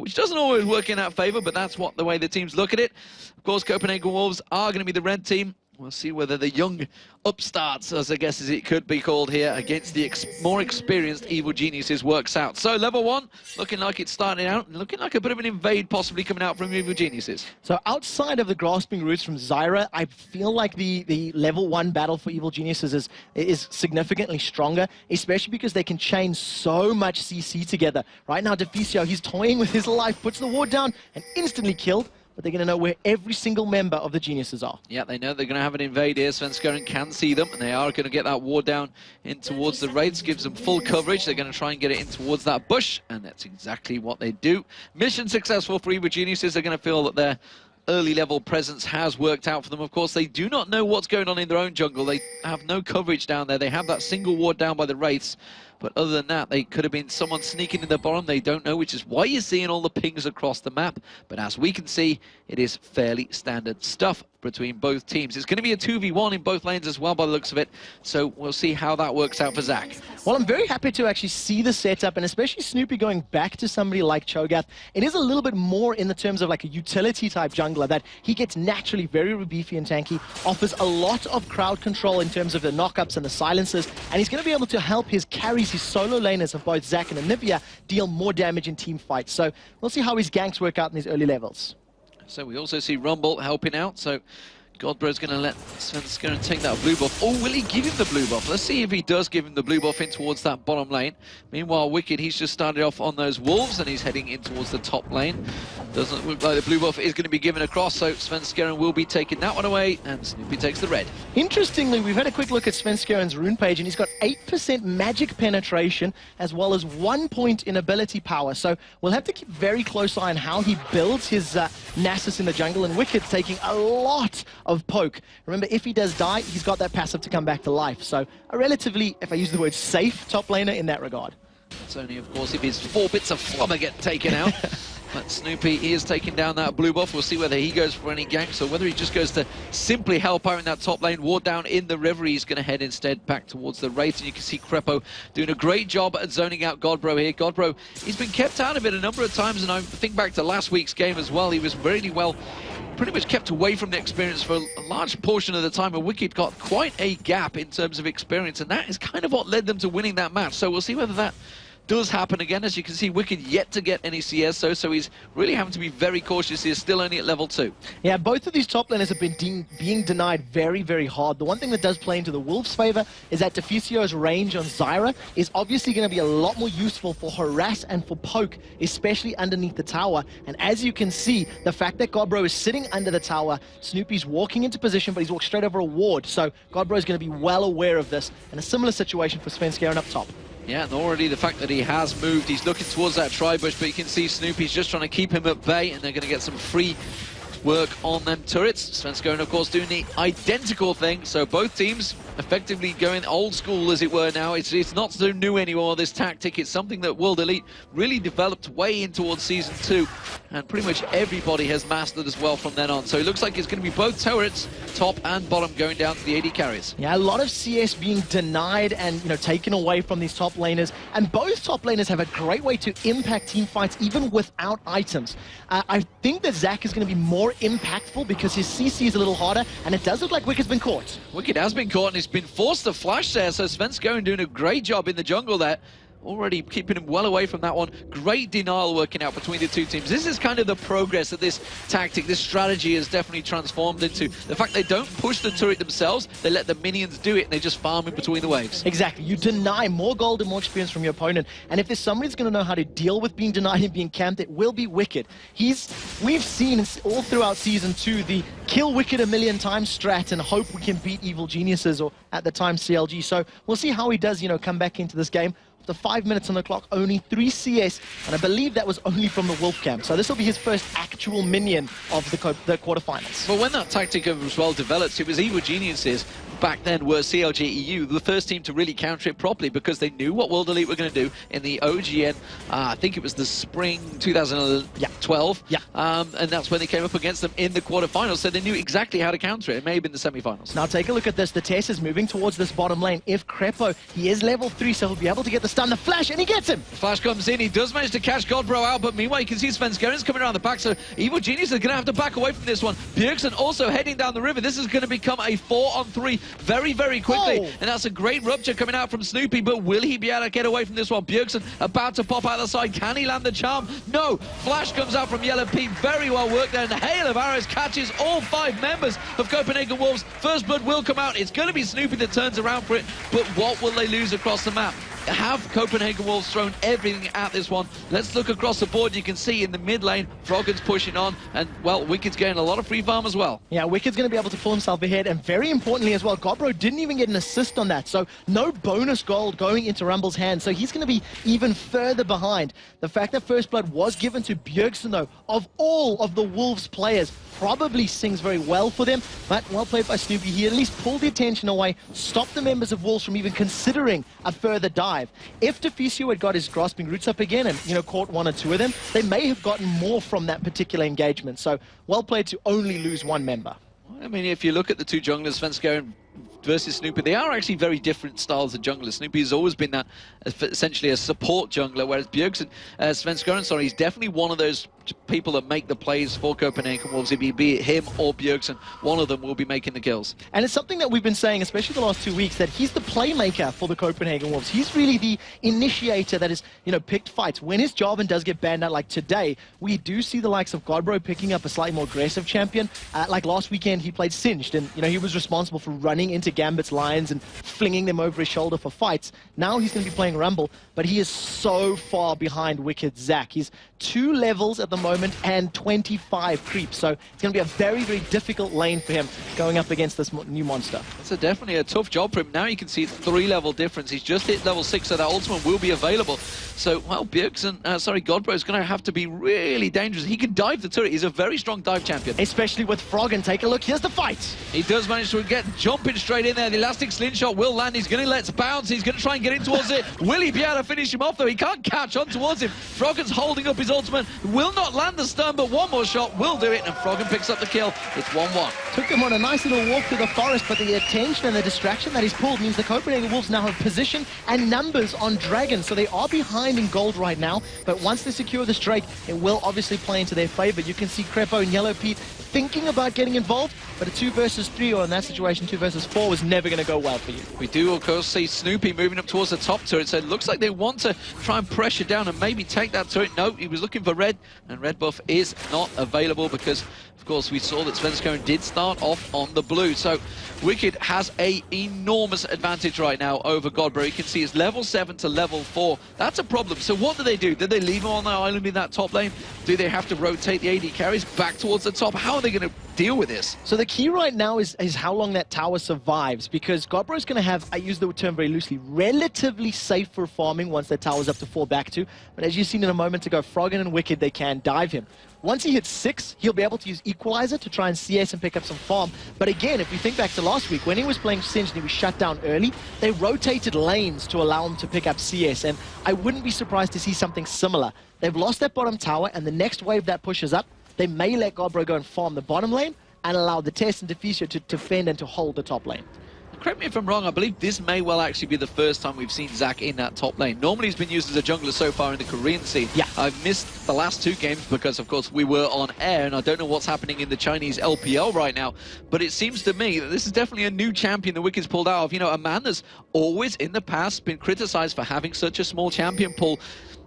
which doesn't always work in our favor, but that's what the way the teams look at it. Of course, Copenhagen Wolves are going to be the red team. We'll see whether the young upstarts, as I guess as it could be called here, against the more experienced Evil Geniuses works out. So level 1, looking like it's starting out, and looking like a bit of an invade possibly coming out from Evil Geniuses. So outside of the grasping roots from Zyra, I feel like the level 1 battle for Evil Geniuses is significantly stronger, especially because they can chain so much CC together. Right now, Deficio, he's toying with his life, puts the ward down, and instantly killed. But they're going to know where every single member of the Geniuses are. Yeah, they know they're going to have an invade here. Svenskeren can see them, and they are going to get that ward down in towards the Wraiths. Gives them full coverage. They're going to try and get it in towards that bush, and that's exactly what they do. Mission successful for Evil Geniuses. They're going to feel that their early level presence has worked out for them. Of course, they do not know what's going on in their own jungle. They have no coverage down there. They have that single ward down by the Wraiths. But other than that, they could have been someone sneaking in the bottom. They don't know, which is why you're seeing all the pings across the map. But as we can see, it is fairly standard stuff between both teams. It's going to be a 2v1 in both lanes as well, by the looks of it. So we'll see how that works out for Zach. Well, I'm very happy to actually see the setup, and especially Snoopy going back to somebody like Cho'Gath. It is a little bit more in the terms of like a utility-type jungler, that he gets naturally very beefy and tanky, offers a lot of crowd control in terms of the knockups and the silences, and he's going to be able to help his carries, his solo laners of both Zach and Anivia, deal more damage in team fights. So we'll see how his ganks work out in these early levels. So we also see Rumble helping out. So Godbro's going to let Svenskeren take that blue buff. Or will he give him the blue buff? Let's see if he does give him the blue buff in towards that bottom lane. Meanwhile, Wicked, he's just started off on those wolves, and he's heading in towards the top lane. Doesn't look like the blue buff is going to be given across, so Svenskeren will be taking that one away, and Snoopy takes the red. Interestingly, we've had a quick look at Svenskeren's rune page, and he's got 8% magic penetration, as well as 1 point in ability power. So we'll have to keep very close eye on how he builds his Nasus in the jungle, and Wicked's taking a lot of poke. Remember, if he does die, he's got that passive to come back to life. So a relatively, if I use the word safe, top laner in that regard. It's only, of course, if his 4 bits of flubber get taken out. But Snoopy, he is taking down that blue buff. We'll see whether he goes for any ganks or whether he just goes to simply help out in that top lane. Ward down in the river. He's going to head instead back towards the Wraith. And you can see Crepo doing a great job at zoning out Godbro here. Godbro, he's been kept out of it a number of times. And I think back to last week's game as well. He was really well, pretty much kept away from the experience for a large portion of the time. And Wicked got quite a gap in terms of experience. And that is kind of what led them to winning that match. So we'll see whether that does happen again. As you can see, Wicked yet to get any CS, so he's really having to be very cautious. He's still only at level 2. Yeah, both of these top laners have been being denied very hard. The one thing that does play into the Wolves' favor is that Deficio's range on Zyra is obviously going to be a lot more useful for harass and for poke, especially underneath the tower. And as you can see, the fact that Godbro is sitting under the tower, Snoopy's walking into position, but he's walked straight over a ward. So Godbro is going to be well aware of this, and a similar situation for Svenskeren up top. Yeah, and already the fact that he has moved, he's looking towards that tri-bush, but you can see Snoopy's just trying to keep him at bay, and they're going to get some free work on them turrets. Svenskeren, of course, doing the identical thing, so both teams effectively going old school, as it were now. It's not so new anymore, this tactic. It's something that World Elite really developed way in towards Season 2, and pretty much everybody has mastered as well from then on. So it looks like it's going to be both turrets, top and bottom, going down to the AD carries. Yeah, a lot of CS being denied and, you know, taken away from these top laners, and both top laners have a great way to impact team fights even without items. I think that Zach is going to be more impactful because his CC is a little harder, and it does look like Wicked's been caught. Wicked has been caught, and he's been forced to flash there, so Svenskeren doing a great job in the jungle there. Already keeping him well away from that one. Great denial working out between the two teams. This is kind of the progress that this tactic, this strategy has definitely transformed into. The fact they don't push the turret themselves, they let the minions do it, and they just farm in between the waves. Exactly. You deny more gold and more experience from your opponent, and if there's somebody who's going to know how to deal with being denied and being camped, it will be Wicked. We've seen all throughout Season 2 the kill Wicked a million times strat and hope we can beat Evil Geniuses, or at the time CLG. So we'll see how he does, you know, come back into this game. After 5 minutes on the clock, only 3 CS, and I believe that was only from the Wolf camp. So this will be his first actual minion of the quarterfinals. Well, when that tactic was well developed, it was Evil Geniuses back then were clg.eu, the first team to really counter it properly, because they knew what World Elite were going to do in the OGN. I think it was the spring 2012. Yeah. And that's when they came up against them in the quarterfinals, so they knew exactly how to counter it. It may have been the semifinals. Now take a look at this. The Tess is moving towards this bottom lane. If Crepo, he is level 3, so he'll be able to get the stun, the flash, and he gets him. The flash comes in, he does manage to catch Godbro out, but meanwhile you can see Svenskeren coming around the back, so Evil Genius is going to have to back away from this one. Bjergsen also heading down the river. This is going to become a 4-on-3 very, very quickly, and that's a great rupture coming out from Snoopy, but will he be able to get away from this one? Bjergsen about to pop out the side. Can he land the charm? No. Flash comes out from Yellow Pete. Very well worked there, and the hail of arrows catches all 5 members of Copenhagen Wolves. First blood will come out. It's going to be Snoopy that turns around for it, but what will they lose across the map? Have Copenhagen Wolves thrown everything at this one? Let's look across the board. You can see in the mid lane, Froggen's pushing on, and, well, Wicked's getting a lot of free farm as well. Yeah, Wicked's going to be able to pull himself ahead, and very importantly as well, Godbro didn't even get an assist on that, so no bonus gold going into Rumble's hands, so he's going to be even further behind. The fact that First Blood was given to Bjergsen, though, of all of the Wolves players, probably sings very well for them, but well played by Snoopy. He at least pulled the attention away, stopped the members of Wolves from even considering a further dive. If Deficio had got his grasping roots up again and, you know, caught 1 or 2 of them, they may have gotten more from that particular engagement. So well played to only lose 1 member. I mean, if you look at the 2 junglers, Svenskeren versus Snoopy, they are actually very different styles of junglers. Snoopy has always been that essentially a support jungler, whereas Bjergsen, Svenskeren, sorry, he's definitely one of those people that make the plays for Copenhagen Wolves. Be it him or Bjergsen, one of them will be making the kills. And it's something that we've been saying, especially the last 2 weeks, that he's the playmaker for the Copenhagen Wolves. He's really the initiator that is, you know, picked fights. When his Jarvan does get banned out, like today, we do see the likes of Godbro picking up a slightly more aggressive champion. Like last weekend, he played Singed, and, you know, he was responsible for running into Gambit's lines and flinging them over his shoulder for fights. Now he's going to be playing Rumble, but he is so far behind Wicked Zac. He's 2 levels at the moment and 25 creeps, so it's going to be a very, very difficult lane for him going up against this new monster. It's definitely a tough job for him. Now you can see 3-level difference. He's just hit level 6, so that ultimate will be available. So, well, Godbro is going to have to be really dangerous. He can dive the turret. He's a very strong dive champion. Especially with Froggen. Take a look. Here's the fight. He does manage to get jumping straight in there. The elastic slingshot will land. He's going to let's bounce. He's going to try and get in towards it. Will he be able to finish him off, though? He can't catch on towards him. Froggen's holding up his ultimate. Will not land the stun, but one more shot will do it, and Froggen picks up the kill. It's 1-1. Took him on a nice little walk through the forest, but the attention and the distraction that he's pulled means the Copenhagen Wolves now have position and numbers on Dragon, so they are behind in gold right now, but once they secure this Drake, it will obviously play into their favor. You can see Crepo and Yellow Pete thinking about getting involved, but a 2 versus 3, or in that situation 2 versus 4, was never going to go well for you. We do, of course, see Snoopy moving up towards the top turret, so it looks like they want to try and pressure down and maybe take that turret. No, he was looking for red, and red buff is not available because, of course, we saw that Svenskeren did start off on the blue. So Wicked has a enormous advantage right now over Godbro. You can see it's level 7 to level 4. That's a problem. So what do? Did they leave him on the island in that top lane? Do they have to rotate the AD carries back towards the top? How are they going to deal with this? So the key right now is how long that tower survives, because Godbro is going to have, I use the term very loosely, relatively safer farming once that tower's up to fall back to. But as you've seen in a moment ago, Froggen and Wicked, they can dive him. Once he hits 6, he'll be able to use Equalizer to try and CS and pick up some farm. But again, if we think back to last week, when he was playing Singed and he was shut down early, they rotated lanes to allow him to pick up CS, and I wouldn't be surprised to see something similar. They've lost that bottom tower, and the next wave that pushes up, they may let Godbro go and farm the bottom lane and allow the Test and Deficio to defend and to hold the top lane. Correct me if I'm wrong, I believe this may well actually be the first time we've seen Zac in that top lane. Normally he's been used as a jungler so far in the Korean scene. Yeah. I've missed the last 2 games because, of course, we were on air, and I don't know what's happening in the Chinese LPL right now, but it seems to me that this is definitely a new champion the Wicked's pulled out of. You know, a man that's always in the past been criticized for having such a small champion pool.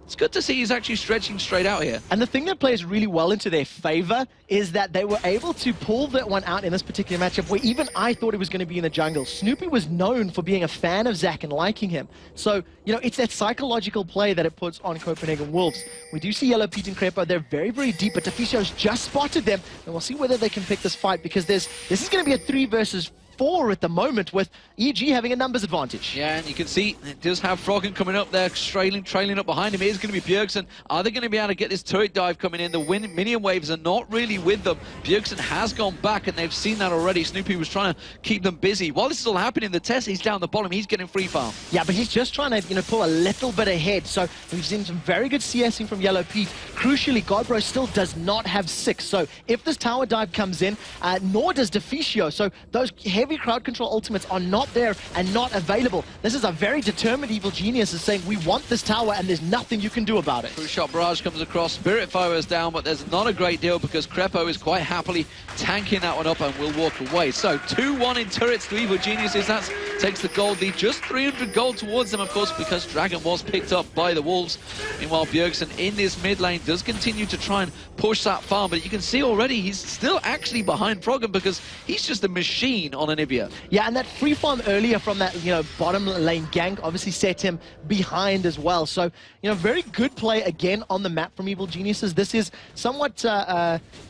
It's good to see he's actually stretching straight out here. And the thing that plays really well into their favor is that they were able to pull that one out in this particular matchup where even I thought it was going to be in the jungle. Snoopy was known for being a fan of Zac and liking him. So, you know, it's that psychological play that it puts on Copenhagen Wolves. We do see Yellow Pete and Crepo. They're very, very deep, but Deficio's just spotted them. And we'll see whether they can pick this fight, because this is going to be a 3 versus 4 at the moment, with EG having a numbers advantage. Yeah, and you can see it does have Froggen coming up there, trailing up behind him. It is going to be Bjergsen. Are they going to be able to get this turret dive coming in? The minion waves are not really with them. Bjergsen has gone back, and they've seen that already. Snoopy was trying to keep them busy. While this is all happening, the Test, he's down the bottom. He's getting free farm. Yeah, but he's just trying to, you know, pull a little bit ahead. So we've seen some very good CSing from Yellow Pete. Crucially, Godbro still does not have 6. So if this tower dive comes in, nor does Deficio. So those heavy heavy crowd control ultimates are not there and not available. This is a very determined Evil Genius is saying, we want this tower and there's nothing you can do about it. True shot barrage comes across, Spirit Fire is down, but there's not a great deal because Crepo is quite happily tanking that one up and will walk away. So 2-1 in turrets to Evil Geniuses. That takes the gold lead, just 300 gold towards them, of course, because Dragon was picked up by the Wolves. Meanwhile, Bjergsen in this mid lane does continue to try and push that farm, but you can see already he's still actually behind Froggen because he's just a machine on Anivia. Yeah, and that free farm earlier from that, bottom lane gank obviously set him behind as well. So, very good play again on the map from Evil Geniuses. This is somewhat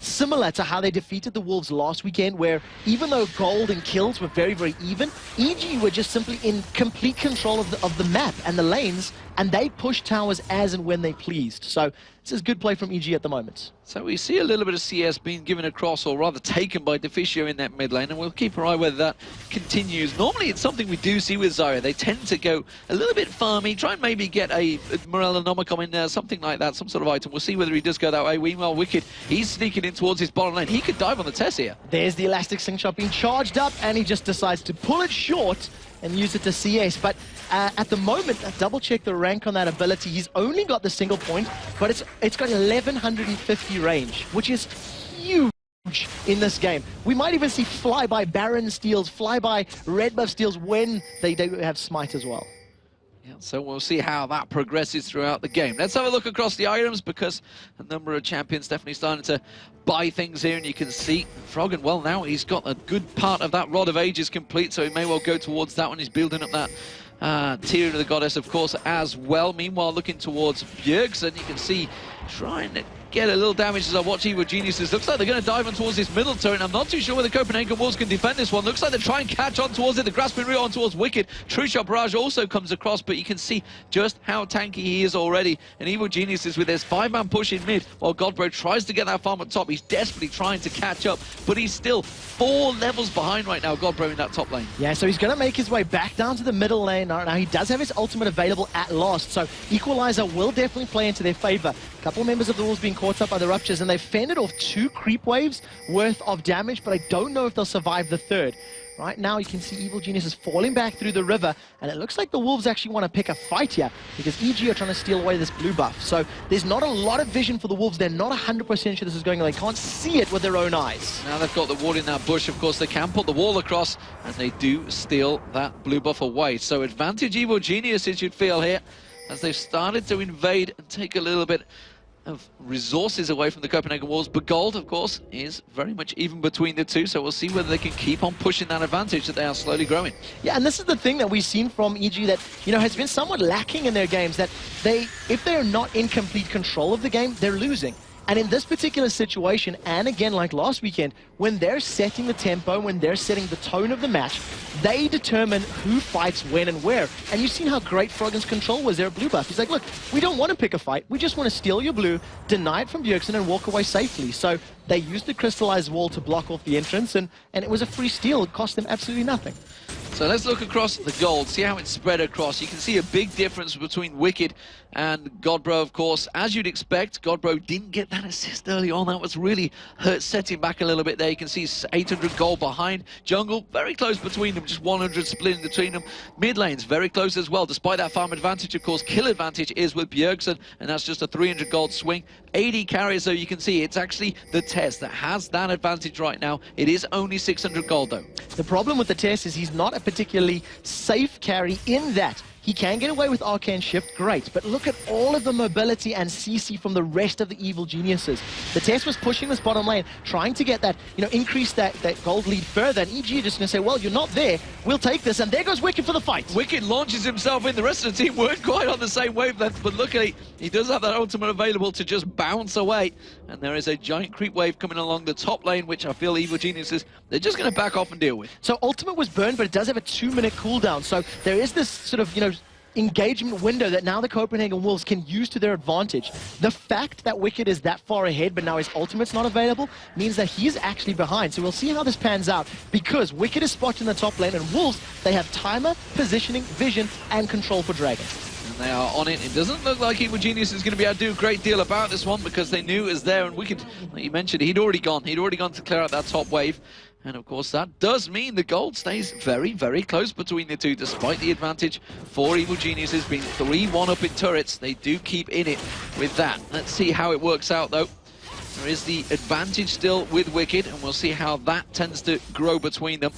similar to how they defeated the Wolves last weekend, where even though gold and kills were very, very even, EG were just simply in complete control of the map and the lanes, and they pushed towers as and when they pleased. So this is good play from EG at the moment. So we see a little bit of CS being given across, or rather taken by Deficio in that mid lane, and we'll keep our eye whether that continues. Normally it's something we do see with Zarya. They tend to go a little bit farmy, try and maybe get a Morellonomicon in there, something like that, some sort of item. We'll see whether he does go that way. Meanwhile, Wicked, he's sneaking in towards his bottom lane. He could dive on the Tess here. There's the Elastic Slingshot being charged up, and he just decides to pull it short and use it to CS. But at the moment, double check the rank on that ability. He's only got the single point, but it's got 1150 range, which is huge in this game. We might even see flyby Baron steals, flyby red buff steals when they have Smite as well. Yeah, so we'll see how that progresses throughout the game. Let's have a look across the items, because a number of champions definitely starting to buy things here, and you can see Froggen, well, now he's got a good part of that Rod of Ages complete, so he may well go towards that one. He's building up that Tear of the Goddess, of course, as well. Meanwhile, looking towards Bjergsen, you can see trying to get a little damage as I watch Evil Geniuses. Looks like they're going to dive on towards this middle turret. I'm not too sure whether Copenhagen Wolves can defend this one. Looks like they try and catch on towards it. The grasping root on towards Wicked. True Shot Barrage also comes across, but you can see just how tanky he is already. And Evil Geniuses with his 5-man push in mid, while Godbro tries to get that farm at top. He's desperately trying to catch up, but he's still 4 levels behind right now, Godbro, in that top lane. Yeah, so he's going to make his way back down to the middle lane. Now he does have his ultimate available at last, so Equalizer will definitely play into their favor. A couple of members of the Wolves being caught up by the Ruptures, and they've fended off 2 creep waves worth of damage, but I don't know if they'll survive the third. Right now, you can see Evil Genius is falling back through the river, and it looks like the Wolves actually want to pick a fight here, because EG are trying to steal away this blue buff. So there's not a lot of vision for the Wolves. They're not 100% sure this is going on. They can't see it with their own eyes. Now they've got the ward in that bush. Of course, they can put the wall across, and they do steal that blue buff away. So advantage Evil Geniuses, you'd feel here, as they've started to invade and take a little bit of resources away from the Copenhagen Wolves, but gold, of course, is very much even between the two, so we'll see whether they can keep on pushing that advantage that they are slowly growing. Yeah, and this is the thing that we've seen from EG that, has been somewhat lacking in their games, that if they're not in complete control of the game, they're losing. And in this particular situation, and again like last weekend, when they're setting the tempo, when they're setting the tone of the match, they determine who fights when and where. And you've seen how great Froggen's control was there at blue buff. He's like, look, we don't want to pick a fight. We just want to steal your blue, deny it from Bjergsen, and walk away safely. So they used the crystallized wall to block off the entrance, and it was a free steal. It cost them absolutely nothing. So let's look across the gold, see how it's spread across. You can see a big difference between Wicked and Godbro, of course. As you'd expect, Godbro didn't get that assist early on. That was really hurt, setting back a little bit there. You can see 800 gold behind. Jungle, very close between them, just 100 splitting between them. Mid lanes, very close as well. Despite that farm advantage, of course, kill advantage is with Bjergsen, and that's just a 300 gold swing. 80 carries, so you can see it's actually the Tess that has that advantage right now. It is only 600 gold, though. The problem with the Tess is he's not a particularly safe carry in that he can get away with Arcane Shift, great, but look at all of the mobility and CC from the rest of the Evil Geniuses. The Tess was pushing this bottom lane, trying to get that, increase that gold lead further, and EG are just going to say, well, you're not there, we'll take this, and there goes Wicked for the fight. Wicked launches himself in. The rest of the team weren't quite on the same wavelength, but luckily, he does have that ultimate available to just bounce away, and there is a giant creep wave coming along the top lane, which I feel Evil Geniuses, they're just going to back off and deal with. So ultimate was burned, but it does have a 2-minute cooldown, so there is this sort of, engagement window that now the Copenhagen Wolves can use to their advantage. The fact that Wicked is that far ahead, but now his ultimate's not available, means that he's actually behind. So we'll see how this pans out, because Wicked is spotted in the top lane, and Wolves, they have timer, positioning, vision, and control for Dragon. And they are on it. It doesn't look like Evil Genius is going to be able to do a great deal about this one, because they knew it was there, and Wicked, like you mentioned, he'd already gone. He'd already gone to clear out that top wave. And of course, that does mean the gold stays very, very close between the two, despite the advantage for Evil Geniuses being 3-1 up in turrets. They do keep in it with that. Let's see how it works out, though. There is the advantage still with Wicked, and we'll see how that tends to grow between them.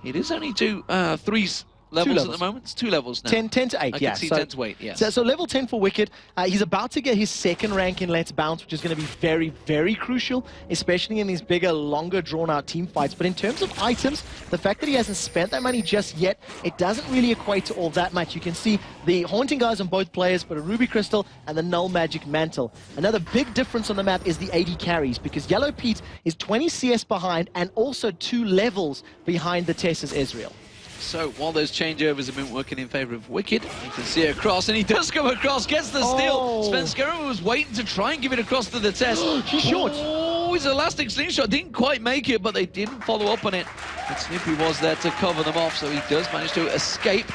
It is only three levels at the moment. It's 2 levels now. 10 to 8, I yeah. can see 10 to 8, yes. So level 10 for Wicked. He's about to get his 2nd rank in Let's Bounce, which is going to be very, very crucial, especially in these bigger, longer, drawn-out team fights. But in terms of items, the fact that he hasn't spent that money just yet, it doesn't really equate to all that much. You can see the Haunting Guys on both players, but a Ruby Crystal and the Null Magic Mantle. Another big difference on the map is the AD carries, because Yellow Pete is 20 CS behind and also 2 levels behind the Tessa's Ezreal. So, while those changeovers have been working in favor of Wicked, you can see it across, and he does come across, gets the steal. Svenskeren was waiting to try and give it across to the Tess. She's short. Oh, his elastic slingshot didn't quite make it, but they didn't follow up on it. And Snoopy was there to cover them off, so he does manage to escape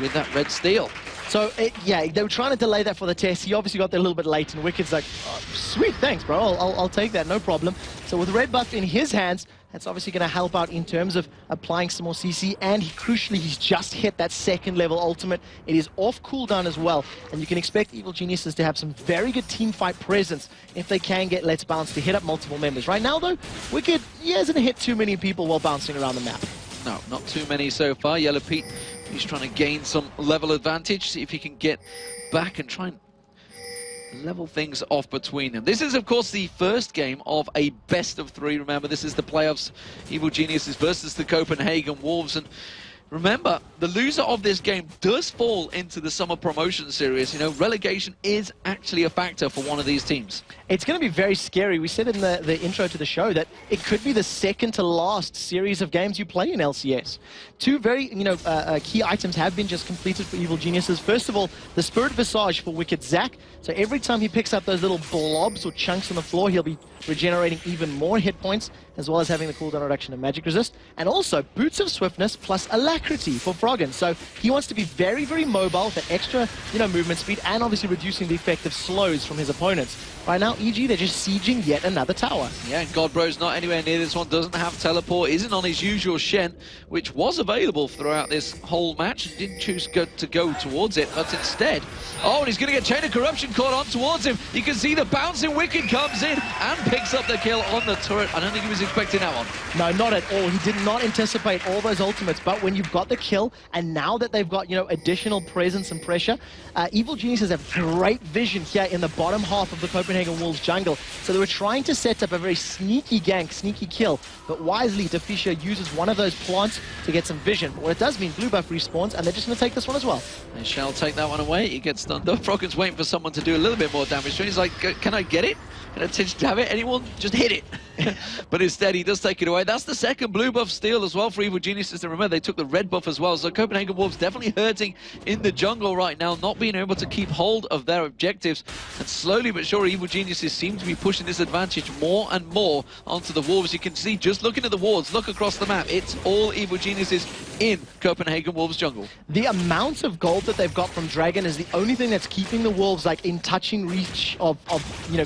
with that red steal. So, yeah, they were trying to delay that for the Tess. He obviously got there a little bit late, and Wicked's like, oh, sweet, thanks, bro. I'll take that, no problem. So with red buff in his hands, that's obviously going to help out in terms of applying some more CC, and crucially, he's just hit that 2nd level ultimate. It is off cooldown as well, and you can expect Evil Geniuses to have some very good team fight presence if they can get Let's Bounce to hit up multiple members. Right now, though, Wicked, he hasn't hit too many people while bouncing around the map. No, not too many so far. Yellow Pete, he's trying to gain some level advantage, see if he can get back and try and level things off between them. This is, of course, the first game of a best of 3. Remember, this is the playoffs. Evil Geniuses versus the Copenhagen Wolves. And remember, the loser of this game does fall into the summer promotion series. You know, relegation is actually a factor for one of these teams. It's going to be very scary. We said in the intro to the show that it could be the 2nd to last series of games you play in LCS. 2 very, key items have been just completed for Evil Geniuses. First of all, the Spirit Visage for Wicked Zac. So every time he picks up those little blobs or chunks on the floor, he'll be regenerating even more hit points, as well as having the cooldown reduction of Magic Resist. And also, Boots of Swiftness plus Alacrity for Froggen. So he wants to be very, very mobile with that extra, movement speed, and obviously reducing the effect of slows from his opponents. Right now, EG, they're just sieging yet another tower. Yeah, and Godbro's not anywhere near this one, doesn't have teleport, isn't on his usual Shen, which was available throughout this whole match. Didn't choose to go towards it, but instead, oh, and he's going to get Chain of Corruption caught on towards him. You can see the bouncing Wicked comes in and picks up the kill on the turret. I don't think he was expecting that one. No, not at all. He did not anticipate all those ultimates, but when you've got the kill, and now that they've got, additional presence and pressure, Evil Geniuses have great vision here in the bottom half of the Copenhagen Wolves jungle. So they were trying to set up a very sneaky gank, sneaky kill, but wisely, Deficio uses one of those plants to get some vision. But what it does mean, blue buff respawns, and they're just going to take this one as well. They shall take that one away. He gets stunned up. Froggen's waiting for someone to do a little bit more damage. So he's like, can I get it? Can I have it? Anyone? Just hit it. But instead, he does take it away. That's the 2nd blue buff steal as well for Evil Geniuses. And remember, they took the red buff as well. So Copenhagen Wolves definitely hurting in the jungle right now, not being able to keep hold of their objectives. And slowly but surely, Evil Geniuses seem to be pushing this advantage more and more onto the Wolves. You can see, just looking at the wards, look across the map, it's all Evil Geniuses in Copenhagen Wolves jungle. The amount of gold that they've got from Dragon is the only thing that's keeping the Wolves in touching reach of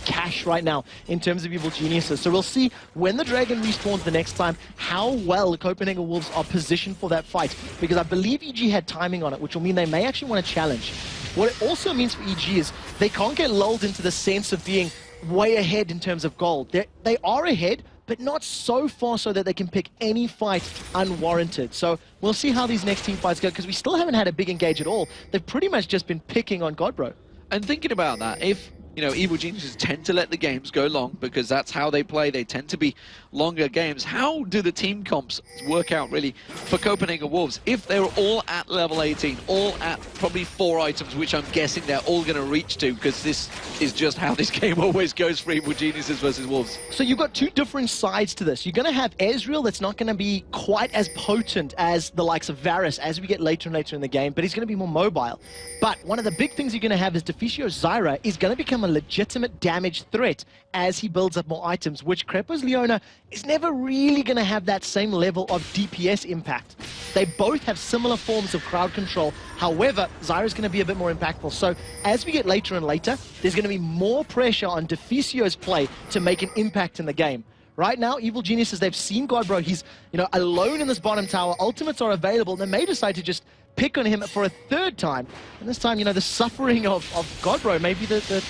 cash right now in terms of Evil Geniuses. So we'll see when the Dragon respawns the next time how well the Copenhagen Wolves are positioned for that fight, because I believe EG had timing on it, which will mean they may actually want to challenge. What it also means for EG is they can't get lulled into the sense of being way ahead in terms of gold. They are ahead, but not so far so that they can pick any fight unwarranted. So we'll see how these next team fights go, because we still haven't had a big engage at all. They've pretty much just been picking on Godbro. And thinking about that, if Evil Geniuses tend to let the games go long because that's how they play. They tend to be longer games. How do the team comps work out, really, for Copenhagen Wolves if they're all at level 18, all at probably 4 items, which I'm guessing they're all going to reach to, because this is just how this game always goes for Evil Geniuses versus Wolves. So you've got 2 different sides to this. You're going to have Ezreal that's not going to be quite as potent as the likes of Varus as we get later and later in the game, but he's going to be more mobile. But one of the big things you're going to have is Deficio Zyra is going to become a legitimate damage threat as he builds up more items, which Krepo's Leona is never really going to have that same level of DPS impact. They both have similar forms of crowd control. However, Zyra's going to be a bit more impactful. So as we get later and later, there's going to be more pressure on Deficio's play to make an impact in the game. Right now, Evil Geniuses, they've seen Godbro. He's, alone in this bottom tower. Ultimates are available. They may decide to just pick on him for a third time. And this time, the suffering of Godbro may be the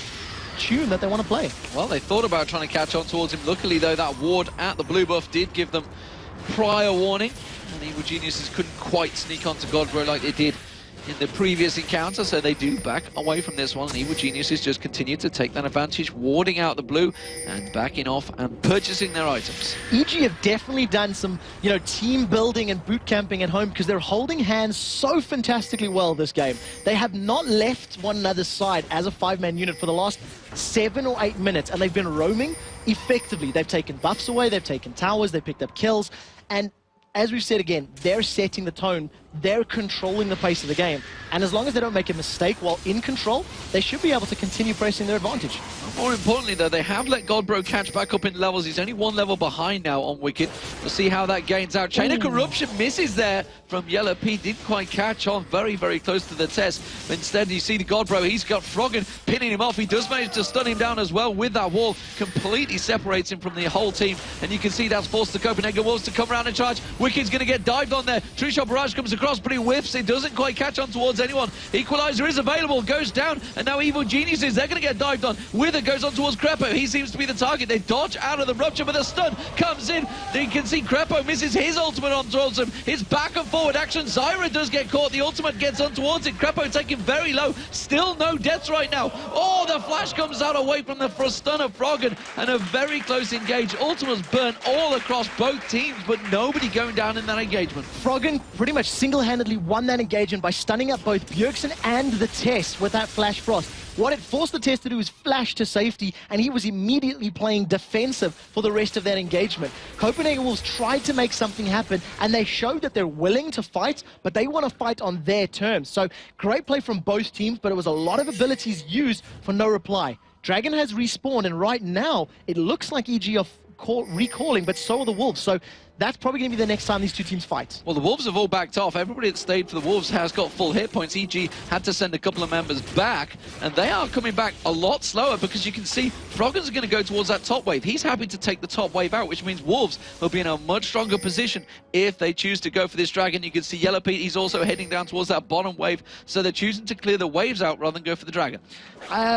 tune that they want to play. Well, they thought about trying to catch on towards him. Luckily, though, that ward at the blue buff did give them prior warning. And Evil Geniuses couldn't quite sneak onto Godbro like they did in the previous encounter, so they do back away from this one, and Evil Geniuses just continue to take that advantage, warding out the blue and backing off and purchasing their items. EG have definitely done some, team building and boot camping at home because they're holding hands so fantastically well this game. They have not left one another's side as a 5-man unit for the last 7 or 8 minutes, and they've been roaming effectively. They've taken buffs away, they've taken towers, they've picked up kills, and as we've said again, they're setting the tone, they're controlling the pace of the game. And as long as they don't make a mistake while in control, they should be able to continue pressing their advantage. More importantly, though, they have let Godbro catch back up in levels. He's only 1 level behind now on Wicked. We'll see how that gains out. Chain of Corruption misses there from Yellow P. Didn't quite catch on, very, very close to the test. But instead, you see the Godbro, he's got Froggen pinning him off. He does manage to stun him down as well with that wall. Completely separates him from the whole team. And you can see that's forced the Copenhagen Wolves to come around and charge. Wicked's going to get dived on there. True Shot Barrage comes across, but he whiffs. It doesn't quite catch on towards anyone. Equalizer is available, goes down, and now Evil Geniuses, they're going to get dived on. Wither goes on towards Crepo. He seems to be the target. They dodge out of the rupture, but the stun comes in. You can see Crepo misses his ultimate on towards him. His back and forward action. Zyra does get caught. The ultimate gets on towards it. Crepo taking very low. Still no deaths right now. Oh, the flash comes out away from the stun of Froggen, and a very close engage. Ultimates burn all across both teams, but nobody going down in that engagement. Froggen pretty much single-handedly won that engagement by stunning up both Bjergsen and the Test with that Flash Frost. What it forced the Test to do is flash to safety, and he was immediately playing defensive for the rest of that engagement. Copenhagen Wolves tried to make something happen, and they showed that they're willing to fight, but they want to fight on their terms. So great play from both teams, but it was a lot of abilities used for no reply. Dragon has respawned, and right now it looks like EG are recalling, but so are the Wolves. So that's probably going to be the next time these two teams fight. Well, the Wolves have all backed off. Everybody that stayed for the Wolves has got full hit points. EG had to send a couple of members back, and they are coming back a lot slower because you can see Froggen's going to go towards that top wave. He's happy to take the top wave out, which means Wolves will be in a much stronger position if they choose to go for this Dragon. You can see Yellow Pete, he's also heading down towards that bottom wave, so they're choosing to clear the waves out rather than go for the Dragon.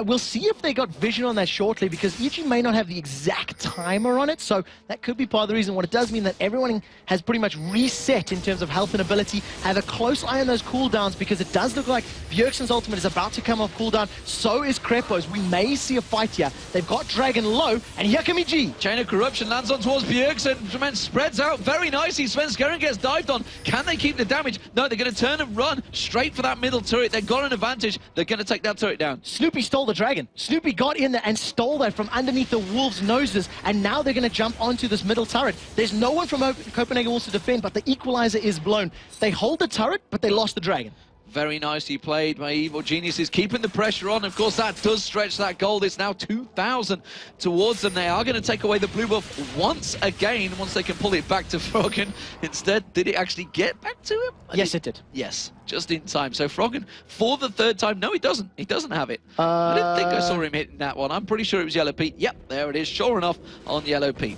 We'll see if they got vision on that shortly, because EG may not have the exact timer on it, so that could be part of the reason. What it does mean that everyone has pretty much reset in terms of health and ability. Have a close eye on those cooldowns, because it does look like Bjergsen's ultimate is about to come off cooldown. So is Crepo's. We may see a fight here. They've got Dragon low, and here come EG. Chain of Corruption lands on towards Bjergsen. Man spreads out very nicely. Svenskeren gets dived on. Can they keep the damage? No, they're going to turn and run straight for that middle turret. They've got an advantage. They're going to take that turret down. Snoopy stole the Dragon. Snoopy got in there and stole that from underneath the Wolves' noses, and now they're going to jump onto this middle turret. There's no one from Copenhagen Wolves to defend, but the equalizer is blown. They hold the turret, but they lost the Dragon. Very nicely played by Evil Geniuses, keeping the pressure on. Of course, that does stretch that gold. It's now 2,000 towards them. They are going to take away the blue buff once again, once they can pull it back to Froggen. Instead, did it actually get back to him? Yes, it did. Yes, just in time. So Froggen, for the third time, no, he doesn't. He doesn't have it. I didn't think I saw him hitting that one. I'm pretty sure it was Yellow Pete. Yep, there it is. Sure enough, on Yellow Pete.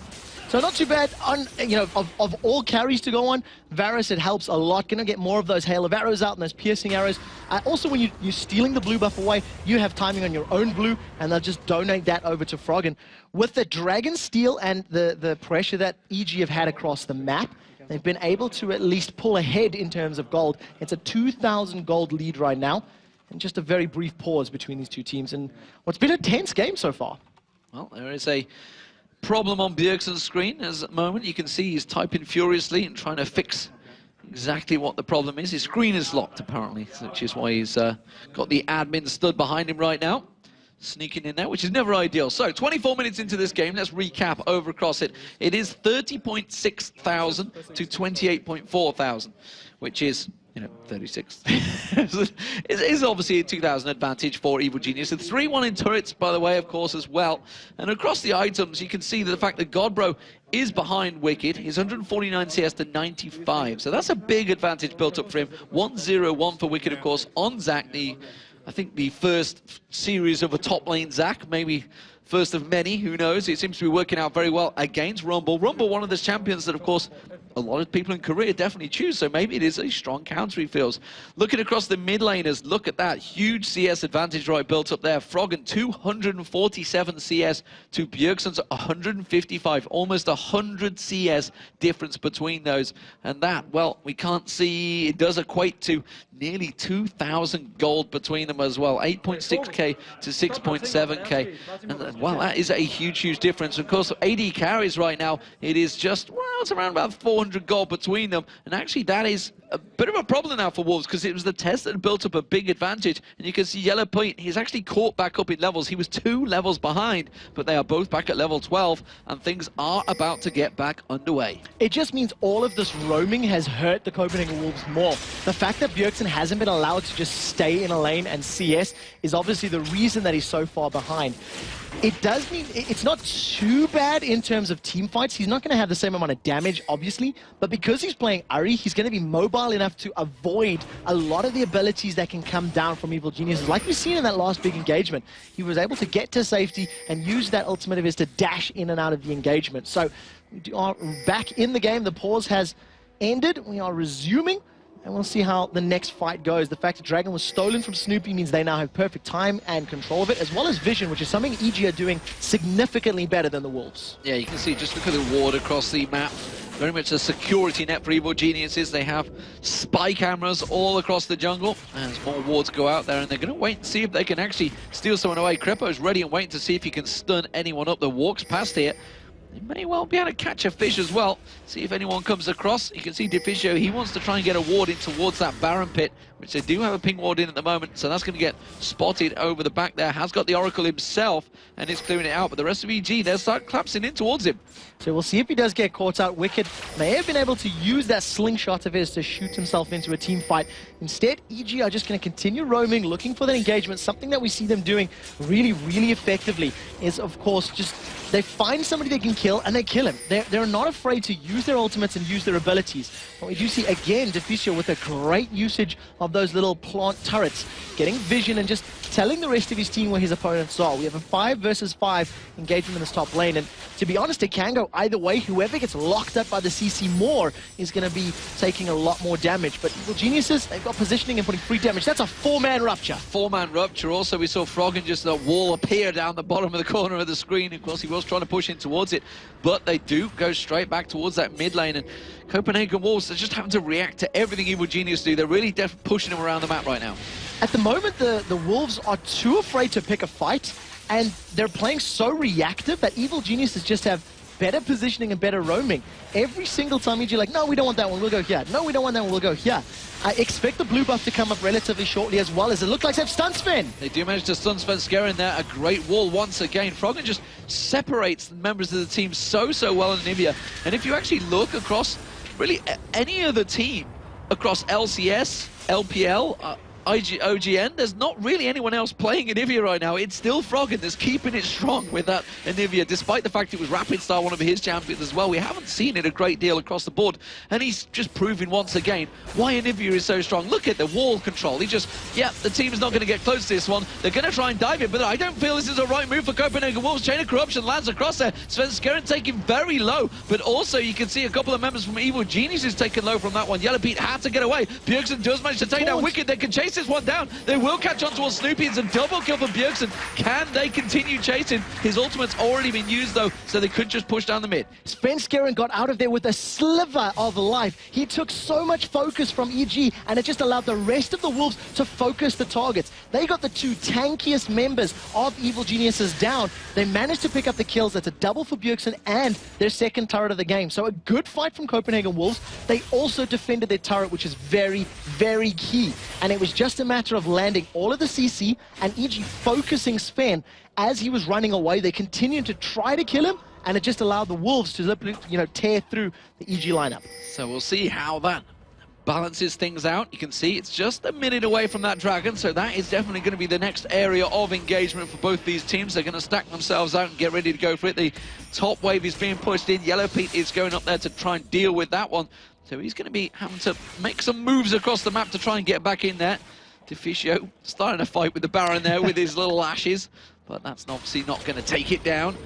So not too bad. On, of all carries to go on, Varus, it helps a lot. Going to get more of those hail of arrows out and those piercing arrows. Also, when you're stealing the blue buff away, you have timing on your own blue, and they'll just donate that over to Froggen. With the Dragon steal and the pressure that EG have had across the map, they've been able to at least pull ahead in terms of gold. It's a 2,000 gold lead right now, and just a very brief pause between these two teams. And what's been a tense game so far. Well, there is a problem on Bjergsen's screen at the moment. You can see he's typing furiously and trying to fix exactly what the problem is. His screen is locked, apparently, which is why he's got the admin stood behind him right now, sneaking in there, which is never ideal. So 24 minutes into this game, let's recap over across it. It is 30.6 thousand to 28.4 thousand, which is, 36. It is obviously a 2,000 advantage for Evil Genius. And 3-1 in turrets, by the way, of course, as well. And across the items, you can see that the fact that Godbro is behind Wicked. He's 149 CS to 95. So that's a big advantage built up for him. 1-0-1 for Wicked, of course, on Zac. I think the first series of a top lane Zac, maybe first of many, who knows? It seems to be working out very well against Rumble. Rumble, one of the champions that, of course, a lot of people in Korea definitely choose, so maybe it is a strong counter, he feels. Looking across the mid laners, look at that huge CS advantage right built up there. Froggen 247 CS to Bjergsen's 155, almost 100 CS difference between those. And that, well, we can't see, it does equate to nearly 2,000 gold between them as well. 8.6k to 6.7k. And well, that is a huge, huge difference. Of course, AD carries right now, it is just, well, it's around about 400 gold between them. And actually, that is a bit of a problem now for Wolves, because it was the test that built up a big advantage. And you can see Yellow Point, he's actually caught back up in levels. He was 2 levels behind, but they are both back at level 12, and things are about to get back underway. It just means all of this roaming has hurt the Copenhagen Wolves more. The fact that Bjergsen hasn't been allowed to just stay in a lane and CS is obviously the reason that he's so far behind. It does mean it's not too bad in terms of team fights. He's not going to have the same amount of damage, obviously, but because he's playing Ari, he's going to be mobile enough to avoid a lot of the abilities that can come down from Evil Geniuses. Like we've seen in that last big engagement, he was able to get to safety and use that ultimate of his to dash in and out of the engagement. So we are back in the game. The pause has ended. We are resuming. And we'll see how the next fight goes. The fact that Dragon was stolen from Snoopy means they now have perfect time and control of it, as well as vision, which is something EG are doing significantly better than the Wolves. Yeah, you can see, just look at the ward across the map. Very much a security net for Evil Geniuses. They have spy cameras all across the jungle. As more wards go out there, and they're going to wait and see if they can actually steal someone away. Crepo's ready and waiting to see if he can stun anyone up that walks past here. He may well be able to catch a fish as well. See if anyone comes across. You can see Defisio, he wants to try and get a ward in towards that Baron pit, which they do have a ping ward in at the moment, so that's going to get spotted over the back there. Has got the Oracle himself, and is clearing it out, but the rest of EG, they'll start collapsing in towards him. So we'll see if he does get caught out. Wicked may have been able to use that slingshot of his to shoot himself into a team fight. Instead, EG are just going to continue roaming, looking for that engagement. Something that we see them doing really, really effectively is, of course, just they find somebody they can kill, and they kill him. They're not afraid to use their ultimates and use their abilities. But we do see, again, Defisio with a great usage of those little plant turrets, getting vision and just telling the rest of his team where his opponents are. We have a 5 versus 5 engagement in this top lane, and to be honest, it can go either way. Whoever gets locked up by the CC more is going to be taking a lot more damage. But Evil Geniuses, they've got positioning and putting free damage. That's a 4-man rupture. 4-man rupture. Also, we saw Froggen just that wall appear down the bottom of the corner of the screen. Of course, he was trying to push in towards it, but they do go straight back towards that mid lane, and Copenhagen Wolves, they're just having to react to everything Evil Genius do. They're really pushing them around the map right now. At the moment, the Wolves are too afraid to pick a fight, and they're playing so reactive that Evil Geniuses just have better positioning and better roaming. Every single time you're like, no, we don't want that one, we'll go here. No, we don't want that one, we'll go here. I expect the blue buff to come up relatively shortly as well, as it looks like they have stun Sven. They do manage to stun Sven Skeren there. A great wall once again. Froggen just separates the members of the team so well in Nivea. And if you actually look across really any other team across LCS, LPL, OGN, there's not really anyone else playing Anivia right now. It's still Froggen that's keeping it strong with that Anivia, despite the fact it was Rapid Star, one of his champions as well. We haven't seen it a great deal across the board, and he's just proving once again why Anivia is so strong. Look at the wall control. He just, yeah, the team is not going to get close to this one. They're going to try and dive it, but I don't feel this is a right move for Copenhagen Wolves. Chain of Corruption lands across there. Sven Skeren taking very low, but also you can see a couple of members from Evil Geniuses taking low from that one. Yellow Pete had to get away. Bjergsen does manage to take down Wicked. They can chase this one down. They will catch on towards Snoopy. It's a double kill for Bjergsen. Can they continue chasing? His ultimate's already been used though, so they could just push down the mid. Sven Skeren got out of there with a sliver of life. He took so much focus from EG, and it just allowed the rest of the Wolves to focus the targets. They got the 2 tankiest members of Evil Geniuses down. They managed to pick up the kills. That's a double for Bjergsen and their second turret of the game. So a good fight from Copenhagen Wolves. They also defended their turret, which is very, very key. And it was just a matter of landing all of the CC and EG focusing Sven as he was running away. They continued to try to kill him, and it just allowed the Wolves to, you know, tear through the EG lineup. So we'll see how that balances things out. You can see it's just a minute away from that Dragon, so that is definitely going to be the next area of engagement for both these teams. They're going to stack themselves out and get ready to go for it. The top wave is being pushed in. Yellow Pete is going up there to try and deal with that one. So he's going to be having to make some moves across the map to try and get back in there. Deficio starting a fight with the Baron there with his little ashes, but that's obviously not going to take it down.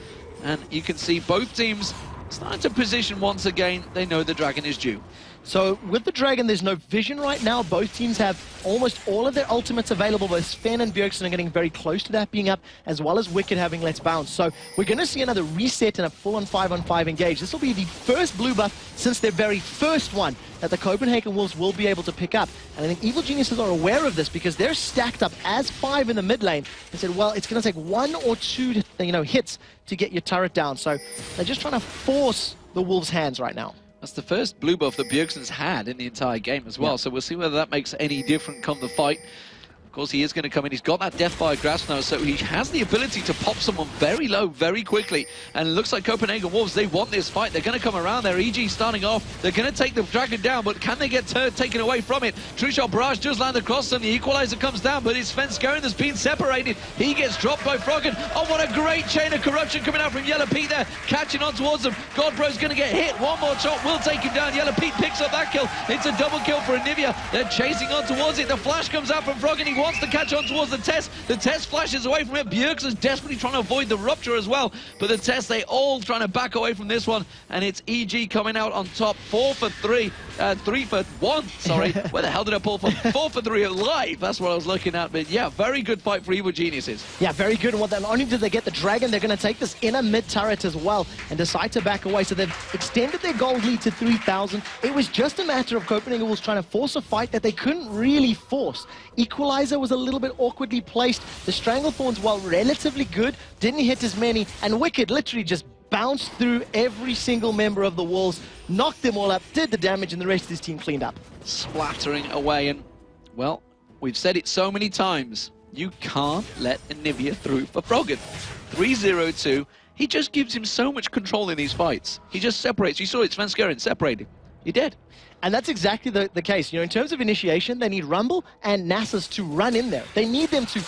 And you can see both teams starting to position once again. They know the Dragon is due. So with the Dragon, there's no vision right now. Both teams have almost all of their ultimates available, but Sven and Bjergsen are getting very close to that being up, as well as Wicked having Let's Bounce. So we're going to see another reset and a full-on 5-on-5 engage. This will be the first blue buff since their very first one that the Copenhagen Wolves will be able to pick up. And I think Evil Geniuses are aware of this because they're stacked up as 5 in the mid lane. They said, well, it's going to take 1 or 2 hits to get your turret down. So they're just trying to force the Wolves' hands right now. That's the first blue buff that Bjergsen's had in the entire game as well, so we'll see whether that makes any difference come the fight. Of course, he is going to come in. He's got that Death by Grasp now, so he has the ability to pop someone very low, very quickly. And it looks like Copenhagen Wolves, they want this fight. They're going to come around there. EG starting off. They're going to take the Dragon down, but can they get taken away from it? True Shot Barrage does land across them. The Equalizer comes down, but it's Sven Skjern that's been separated. He gets dropped by Froggen. Oh, what a great chain of corruption coming out from Yellow Pete there, catching on towards them. Godbro's going to get hit. One more shot will take him down. Yellow Pete picks up that kill. It's a double kill for Anivia. They're chasing on towards it. The flash comes out from Froggen. He wants to catch on towards the Test. The Test flashes away from it. Bjergsen's desperately trying to avoid the rupture as well. But the Test, they all trying to back away from this one. And it's EG coming out on top. 4 for 3. 3 for 1, sorry. Where the hell did I pull from? 4 for 3 alive. That's what I was looking at. But yeah, very good fight for Evil Geniuses. Yeah, very good. And not only did they get the Dragon, they're going to take this inner mid turret as well and decide to back away. So they've extended their gold lead to 3,000. It was just a matter of Copenhagen Wolves trying to force a fight that they couldn't really force. Equalizer was a little bit awkwardly placed. The Stranglethorns, while relatively good, didn't hit as many. And Wicked literally just bounced through every single member of the Wolves, knocked them all up, did the damage, and the rest of his team cleaned up. Splattering away. And, well, we've said it so many times. You can't let Anivia through for Froggen. 3-0-2. He just gives him so much control in these fights. He just separates. You saw it, Sven Skjern separated. You're dead. And that's exactly the case. In terms of initiation, they need Rumble and Nasus to run in there. They need them to,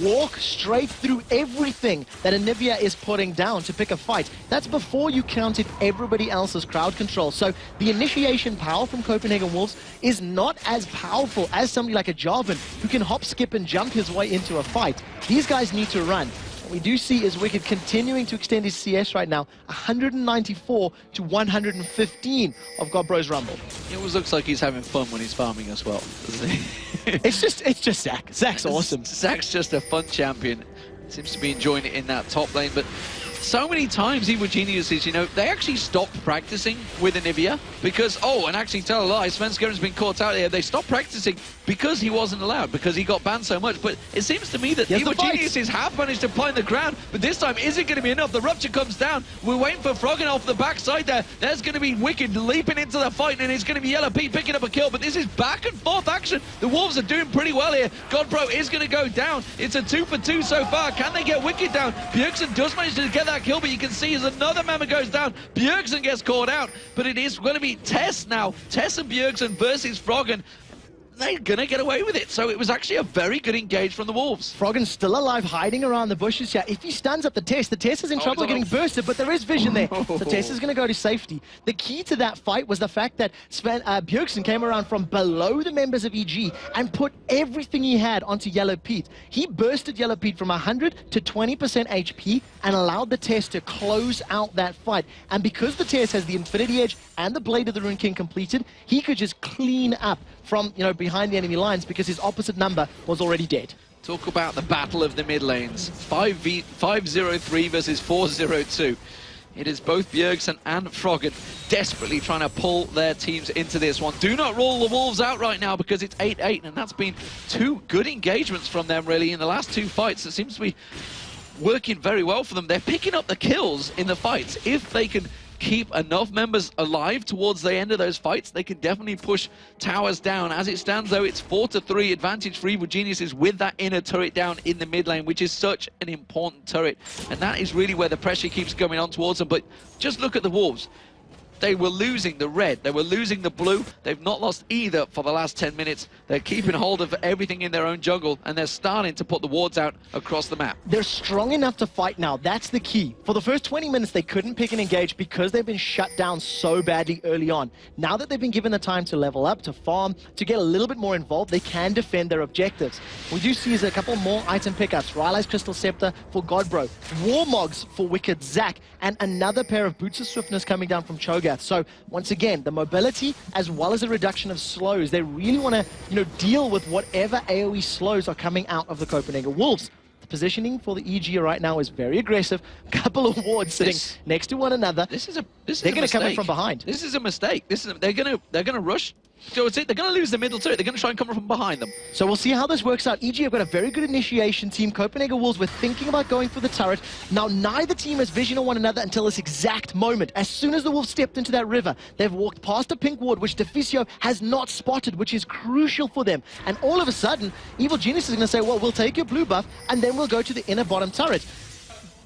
walk straight through everything that Anivia is putting down to pick a fight. That's before you counted everybody else's crowd control. So the initiation power from Copenhagen Wolves is not as powerful as somebody like a Jarvan who can hop, skip, and jump his way into a fight. These guys need to run. What we do see is Wicked continuing to extend his CS right now, 194 to 115 of Godbro's Rumble. It always looks like he's having fun when he's farming as well, doesn't he? It's just Zach. Zach's awesome. Zach's just a fun champion. Seems to be enjoying it in that top lane, but so many times Evil Geniuses, they actually stopped practicing with Anivia because, and actually tell a lie, Sven Skjern's been caught out here. They stopped practicing because he wasn't allowed, because he got banned so much. But it seems to me that Evil Geniuses have managed to find the ground, but this time isn't going to be enough. The rupture comes down. We're waiting for Froggen off the backside there. There's going to be Wicked leaping into the fight, and it's going to be Yellow Pete picking up a kill, but this is back and forth action. The Wolves are doing pretty well here. Godbro is going to go down. It's a 2 for 2 so far. Can they get Wicked down? Bjergsen does manage to get that kill, but you can see as another member goes down, Bjergsen gets caught out, but it is going to be Tess now. Tess and Bjergsen versus Froggen. They're going to get away with it. So it was actually a very good engage from the Wolves. Froggen's still alive, hiding around the bushes here. If he stuns up the Tess is in trouble getting bursted, but there is vision there. So Tess is going to go to safety. The key to that fight was the fact that Bjergsen came around from below the members of EG and put everything he had onto Yellow Pete. He bursted Yellow Pete from 100 to 20% HP and allowed the Tess to close out that fight. And because the Tess has the Infinity Edge and the Blade of the Rune King completed, he could just clean up from, behind the enemy lines because his opposite number was already dead. Talk about the battle of the mid lanes. 5-0-3 versus 4-0-2. It is both Bjergsen and Froggen desperately trying to pull their teams into this one. Do not rule the Wolves out right now because it's 8-8, and that's been 2 good engagements from them, really, in the last 2 fights. It seems to be working very well for them. They're picking up the kills in the fights. If they can keep enough members alive towards the end of those fights, they can definitely push towers down. As it stands, though, it's 4-3 advantage for Evil Geniuses with that inner turret down in the mid lane, which is such an important turret. And that is really where the pressure keeps going on towards them. But just look at the Wolves. they were losing the red, they were losing the blue. They've not lost either for the last 10 minutes. They're keeping hold of everything in their own jungle, and they're starting to put the wards out across the map. They're strong enough to fight now. That's the key. For the first 20 minutes, they couldn't pick and engage because they've been shut down so badly early on. Now that they've been given the time to level up, to farm, to get a little bit more involved, they can defend their objectives. We do see a couple more item pickups. Rylai's Crystal Scepter for Godbro, Warmogs for Wicked Zac, and another pair of Boots of Swiftness coming down from Cho'Gath. So once again, the mobility as well as a reduction of slows, they really want to deal with whatever AoE slows are coming out of the Copenhagen Wolves. The positioning for the EG right now is very aggressive. Couple of wards sitting next to one another. They're going to come in from behind. This is a mistake. They're going to rush. So they're going to lose the middle turret. They're going to try and come from behind them. So we'll see how this works out. EG have got a very good initiation team. Copenhagen Wolves were thinking about going for the turret. Now, neither team has vision on one another until this exact moment. As soon as the Wolves stepped into that river, they've walked past a pink ward, which Deficio has not spotted, which is crucial for them. And all of a sudden, Evil Genius is going to say, well, we'll take your blue buff, and then we'll go to the inner bottom turret.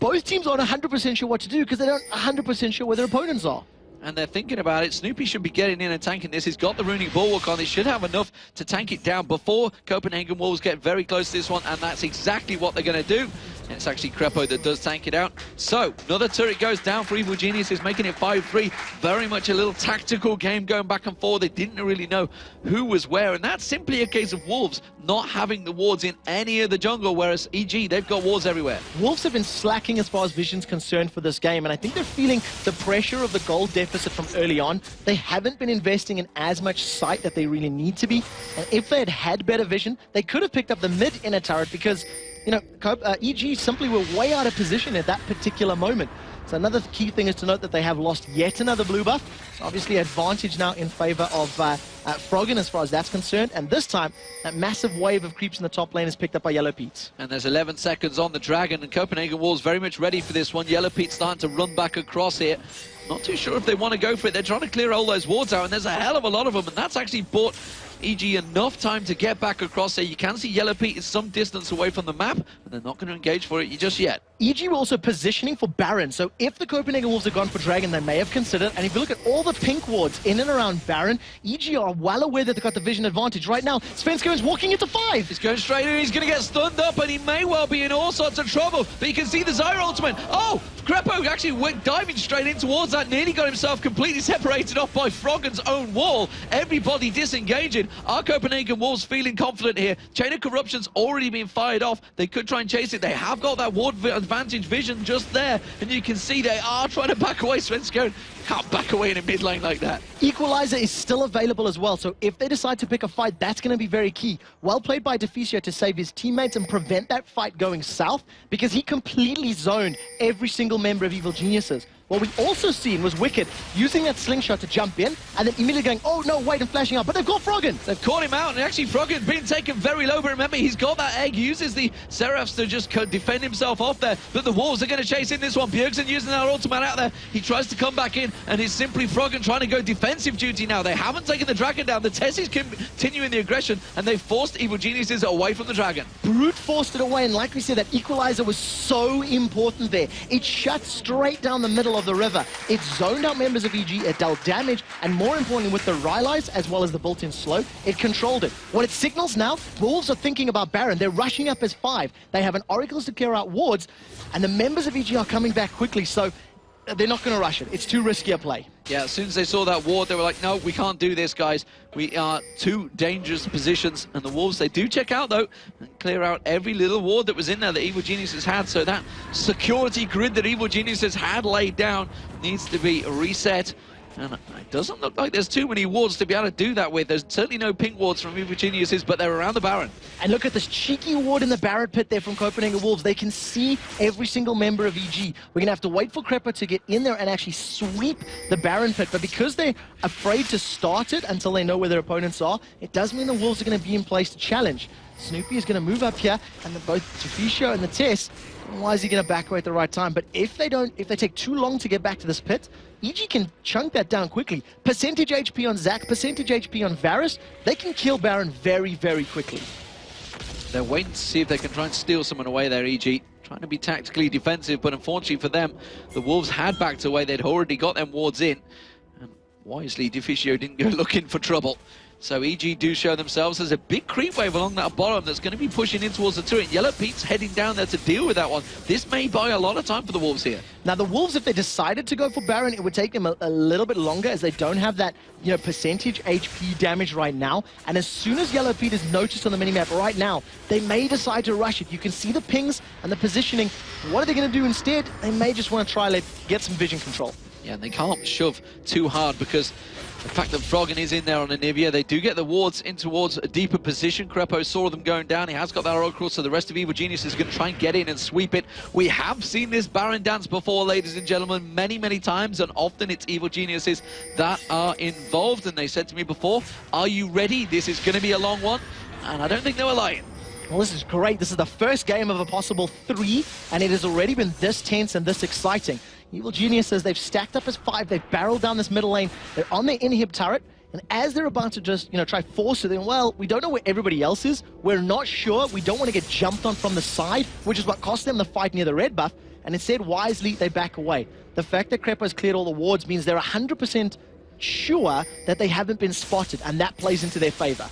Both teams aren't 100% sure what to do because they don't 100% sure where their opponents are. And they're thinking about it. Snoopy should be getting in and tanking this. He's got the Runic Bulwark on. He should have enough to tank it down before Copenhagen Wolves get very close to this one, and that's exactly what they're going to do. And it's actually Crepo that does tank it out. So, another turret goes down for Evil Geniuses, making it 5-3. Very much a little tactical game going back and forth. They didn't really know who was where, and that's simply a case of Wolves not having the wards in any of the jungle, whereas EG, they've got wards everywhere. Wolves have been slacking as far as vision's concerned for this game, and I think they're feeling the pressure of the gold deficit from early on. They haven't been investing in as much sight that they really need to be, and if they had had better vision, they could have picked up the mid-inner turret because EG simply were way out of position at that particular moment. So another key thing is to note that they have lost yet another blue buff. So obviously advantage now in favor of Froggen as far as that's concerned. And this time, that massive wave of creeps in the top lane is picked up by Yellow Pete. And there's 11 seconds on the Dragon, and Copenhagen Wolves very much ready for this one. Yellow Pete starting to run back across here. Not too sure if they want to go for it. They're trying to clear all those wards out, and there's a hell of a lot of them, and that's actually bought EG enough time to get back across there. You can see Yellow Pete is some distance away from the map, and they're not going to engage for it just yet. EG were also positioning for Baron, so if the Copenhagen Wolves had gone for Dragon, they may have considered, and if you look at all the pink wards in and around Baron, EG are well aware that they've got the vision advantage. Right now, Svenska is walking into 5. He's going straight in, he's going to get stunned up, and he may well be in all sorts of trouble, but you can see the Zyra ultimate. Oh, Crepo actually went diving straight in towards that, nearly got himself completely separated off by Froggen's own wall. Everybody disengaging. Are Copenhagen Wolves feeling confident here? Chain of Corruption's already been fired off. They could try and chase it. They have got that ward advantage vision just there, and you can see they are trying to back away. Svenska can't back away in a mid lane like that. Equalizer is still available as well, so if they decide to pick a fight, that's going to be very key. Well played by Deficio to save his teammates and prevent that fight going south, because he completely zoned every single member of Evil Geniuses. What we also seen was Wicked using that slingshot to jump in, and then immediately going, oh no, wait, and flashing out. But they've got Froggen. They've caught him out, and actually Froggen's been taken very low, but remember, he's got that egg, uses the Seraphs to just defend himself off there, but the Wolves are going to chase in this one. Bjergsen using that ultimate out there. He tries to come back in, and it's simply Froggen trying to go defensive duty now. They haven't taken the Dragon down. The Tessies continuing the aggression, and they've forced Evil Geniuses away from the Dragon. Brute forced it away, and like we said, that Equalizer was so important there. It shut straight down the middle of the river. It zoned out members of EG, it dealt damage, and more importantly, with the Rylai's as well as the built-in slow, it controlled it. What it signals now, Wolves are thinking about Baron. They're rushing up as 5. They have an Oracles to clear out wards, and the members of EG are coming back quickly, so they're not going to rush it. It's too risky a play. Yeah, as soon as they saw that ward, they were like, no, we can't do this, guys. We are two dangerous positions. And the Wolves, they do check out, though, and clear out every little ward that was in there that Evil Geniuses had. So that security grid that Evil Geniuses had laid down needs to be reset. And it doesn't look like there's too many wards to be able to do that with. There's certainly no pink wards from Evil Geniuses, but they're around the Baron. And look at this cheeky ward in the Barret pit there from Copenhagen Wolves. They can see every single member of EG. We're going to have to wait for Crepo to get in there and actually sweep the Baron pit. But because they're afraid to start it until they know where their opponents are, it does mean the Wolves are going to be in place to challenge. Snoopy is going to move up here, and both Deficio and the Tess, why is he going to back away at the right time? But if they take too long to get back to this pit, EG can chunk that down quickly. Percentage HP on Zac, percentage HP on Varus, they can kill Baron very, very quickly. They're waiting to see if they can try and steal someone away there, EG. Trying to be tactically defensive, but unfortunately for them, the Wolves had backed away. They'd already got them wards in. And Wisely, Deficio didn't go looking for trouble. So EG do show themselves. There's a big creep wave along that bottom that's going to be pushing in towards the turret. Yellow Pete's heading down there to deal with that one. This may buy a lot of time for the Wolves here. Now, the Wolves, if they decided to go for Baron, it would take them a little bit longer, as they don't have that, percentage HP damage right now. And as soon as Yellow Pete is noticed on the minimap right now, they may decide to rush it. You can see the pings and the positioning. What are they going to do instead? They may just want to try to get some vision control. Yeah, and they can't shove too hard because the fact that Froggen is in there on Anivia, they do get the wards in towards a deeper position. Crepo saw them going down. He has got that Oracle, so the rest of Evil Genius is going to try and get in and sweep it. We have seen this Baron dance before, ladies and gentlemen, many, many times, and often it's Evil Geniuses that are involved. And they said to me before, are you ready? This is going to be a long one. And I don't think they were lying. Well, this is great. This is the first game of a possible 3, and it has already been this tense and this exciting. Evil Geniuses, they've stacked up as 5, they've barreled down this middle lane, they're on their inhib turret, and as they're about to just, try force it in, well, we don't know where everybody else is, we're not sure, we don't want to get jumped on from the side, which is what cost them the fight near the red buff, and instead, wisely, they back away. The fact that Crepo's cleared all the wards means they're 100% sure that they haven't been spotted, and that plays into their favor.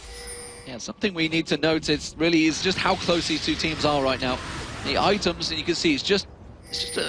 Yeah, something we need to note really is just how close these two teams are right now. The items, and you can see it's just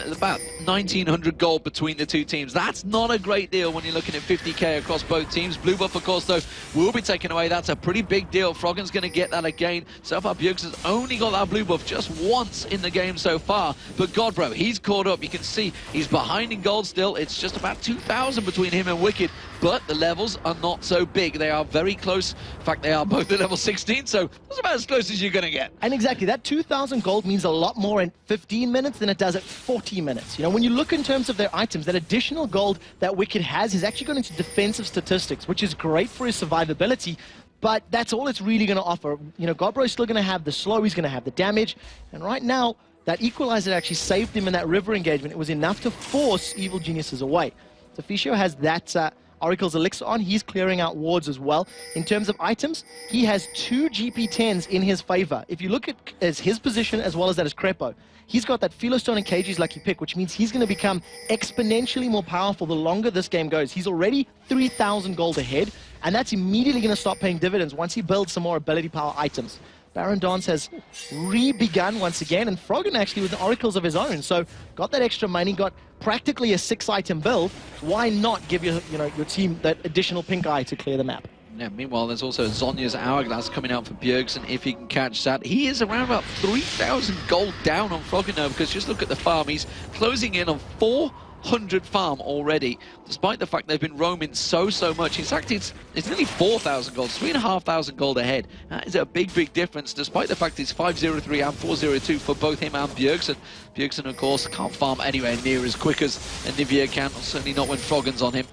about 1,900 gold between the two teams. That's not a great deal when you're looking at 50k across both teams. Blue buff, of course, though, will be taken away. That's a pretty big deal. Froggen's going to get that again. So far, Bjergs has only got that blue buff just once in the game so far. But Godbro, he's caught up. You can see he's behind in gold still. It's just about 2,000 between him and Wicked. But the levels are not so big. They are very close. In fact, they are both at level 16, so that's about as close as you're going to get. And exactly, that 2,000 gold means a lot more in 15 minutes than it does at 40 minutes. When you look in terms of their items, that additional gold that Wicked has is actually going into defensive statistics, which is great for his survivability, but that's all it's really going to offer. Godbro's still going to have the slow, he's going to have the damage, and right now, that equalizer actually saved him in that river engagement. It was enough to force Evil Geniuses away. Deficio has that Oracle's Elixir on. He's clearing out wards as well. In terms of items, he has 2 GP10s in his favor. If you look at his position as well as that as Crepo, he's got that Philostone and KG's lucky pick, which means he's going to become exponentially more powerful the longer this game goes. He's already 3,000 gold ahead, and that's immediately going to start paying dividends once he builds some more ability power items. Baron Dance has re-begun once again, and Froggen actually with the oracles of his own. So got that extra money, got practically a 6-item build. Why not give your team that additional pink eye to clear the map? Yeah, meanwhile, there's also Zhonya's Hourglass coming out for Bjergs, and if he can catch that, he is around about 3,000 gold down on Froggen now, because just look at the farm. He's closing in on 400 farm already, despite the fact they've been roaming so much. In fact, it's nearly 4,000 gold, 3,500 gold ahead. That is a big difference, despite the fact it's 503 and 402 for both him and Bjergs. And Bjergsen, of course, can't farm anywhere near as quick as Anivia can, or certainly not when Froggen's on him.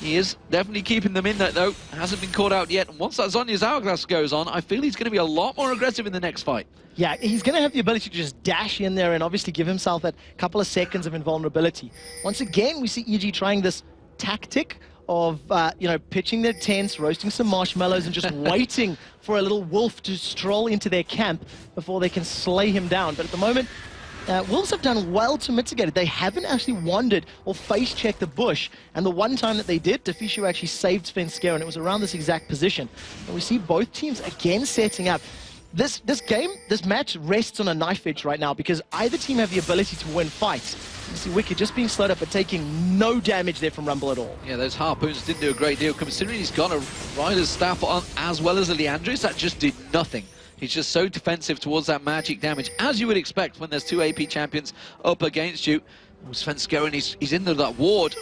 He is definitely keeping them in that, though. Hasn't been caught out yet. And once that Zhonya's Hourglass goes on, I feel he's going to be a lot more aggressive in the next fight. Yeah, he's going to have the ability to just dash in there and obviously give himself that couple of seconds of invulnerability. Once again, we see EG trying this tactic of, pitching their tents, roasting some marshmallows, and just waiting for a little wolf to stroll into their camp before they can slay him down. But at the moment, Wolves have done well to mitigate it. They haven't actually wandered or face-checked the bush. And the one time that they did, Deficio actually saved Svenskero, and it was around this exact position. And we see both teams again setting up. This match rests on a knife edge right now, because either team have the ability to win fights. You see Wicked just being slowed up but taking no damage there from Rumble at all. Yeah, those harpoons didn't do a great deal, considering he's got a Rider's Staff on as well as a Leandris. That just did nothing. He's just so defensive towards that magic damage, as you would expect when there's 2 AP champions up against you. Svenskero, and he's into that ward.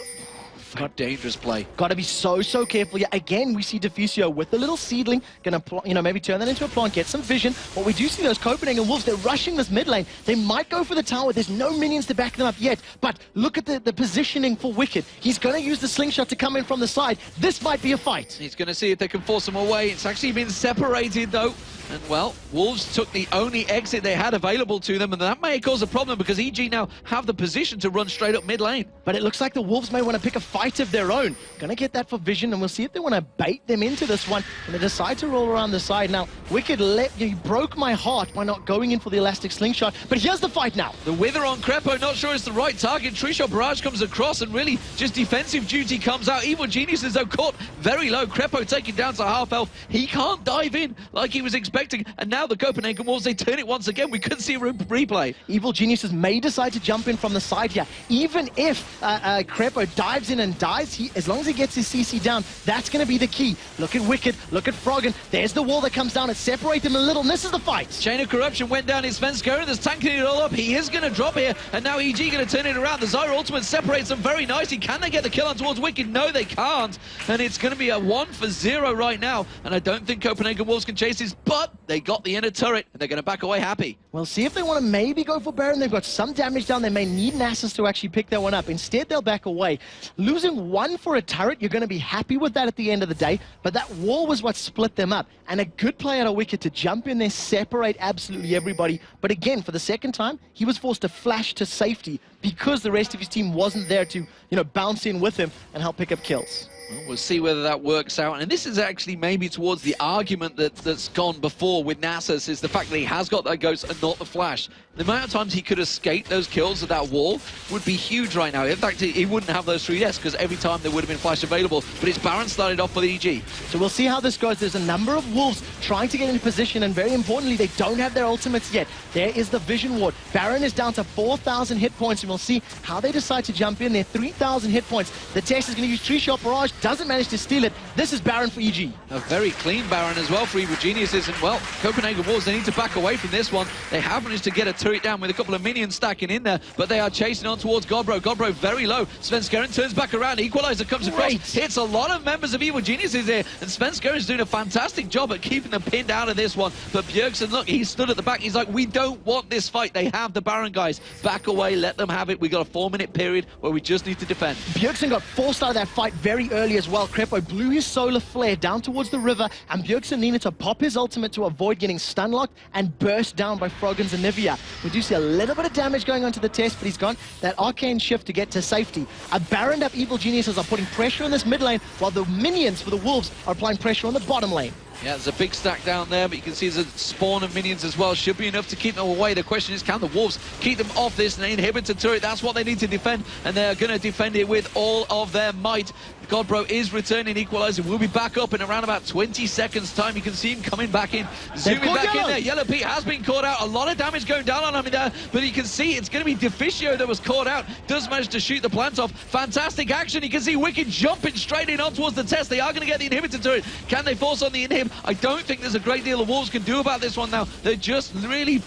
Very dangerous play. Got to be so careful. Yeah, again, we see Deficio with the little seedling, going to maybe turn that into a plant, get some vision. But we do see those Copenhagen Wolves, they're rushing this mid lane. They might go for the tower. There's no minions to back them up yet. But look at the positioning for Wicked. He's going to use the slingshot to come in from the side. This might be a fight. He's going to see if they can force him away. It's actually been separated, though. And, well, Wolves took the only exit they had available to them, and that may cause a problem because EG now have the position to run straight up mid lane. But it looks like the Wolves may want to pick a fight fight of their own. Gonna get that for Vision, and we'll see if they want to bait them into this one. And they decide to roll around the side. Now, Wicked, you broke my heart by not going in for the elastic slingshot, but here's the fight now. The Wither on Crepo, not sure it's the right target. Tree Shot Barrage comes across, and really just defensive duty comes out. Evil Geniuses, though, caught very low. Crepo taken down to half health. He can't dive in like he was expecting. And now the Copenhagen Wolves, they turn it once again. We could see a replay. Evil Geniuses may decide to jump in from the side here. Even if Crepo dives in and dies, as long as he gets his CC down, that's going to be the key. Look at Wicked, look at Froggen. There's the wall that comes down. It separates them a little, and this is the fight. Chain of Corruption went down in Svenskeren. There's tanking it all up. He is going to drop here, and now EG going to turn it around. The Zyra ultimate separates them very nicely. Can they get the kill on towards Wicked? No, they can't. And it's going to be a 1-for-0 right now. And I don't think Copenhagen Wolves can chase this, but they got the inner turret, and they're going to back away happy. We'll see if they want to maybe go for Baron. They've got some damage down. They may need Nasus to actually pick that one up. Instead, they'll back away. Losing one for a turret, you're going to be happy with that at the end of the day, but that wall was what split them up. And a good play out of Wicked to jump in there, separate absolutely everybody. But again, for the second time, he was forced to flash to safety because the rest of his team wasn't there to, bounce in with him and help pick up kills. We'll see whether that works out. And this is actually maybe towards the argument that's gone before with Nasus, is the fact that he has got that ghost and not the flash. The amount of times he could escape those kills at that wall would be huge right now. In fact, he wouldn't have those 3 deaths because every time there would have been flash available. But his Baron started off for the EG. So we'll see how this goes. There's a number of Wolves trying to get into position, and very importantly, they don't have their ultimates yet. There is the Vision Ward. Baron is down to 4,000 hit points, and we'll see how they decide to jump in there. 3,000 hit points. The test is going to use Tree Shot Barrage. Doesn't manage to steal it. This is Baron for EG. A very clean Baron as well for Evil Geniuses. And, well, Copenhagen Wolves, they need to back away from this one. They have managed to get a turret down with a couple of minions stacking in there, but they are chasing on towards Godbro. Godbro very low. Svenskeren turns back around. Equalizer comes across. Hits a lot of members of Evil Geniuses here, and Svenskeren doing a fantastic job at keeping them pinned out of this one. But Bjergsen, look, he stood at the back. He's like, we don't want this fight. They have the Baron, guys. Back away. Let them have it. We got a 4-minute period where we just need to defend. Bjergsen got forced out of that fight very early as well. Crepo blew his solar flare down towards the river, and Bjergsen needed to pop his ultimate to avoid getting stun locked and burst down by Froggen's Anivia. We do see a little bit of damage going on to the test, but he's got that arcane shift to get to safety. A Baroned up Evil Geniuses are putting pressure on this mid lane, while the minions for the Wolves are applying pressure on the bottom lane. Yeah, there's a big stack down there, but you can see there's a spawn of minions as well. Should be enough to keep them away. The question is, can the Wolves keep them off this inhibitor turret? That's what they need to defend, and they're going to defend it with all of their might. Godbro is returning. Equalizer will be back up in around about 20 seconds time. You can see him coming back in, zooming back in there. Yellow Pete has been caught out. A lot of damage going down on him there, but you can see it's going to be Deficio that was caught out. Does manage to shoot the plant off. Fantastic action. You can see Wicked jumping straight in on towards the test. They are going to get the inhibitor turret. Can they force on the inhib? I don't think there's a great deal the Wolves can do about this one now. They're just really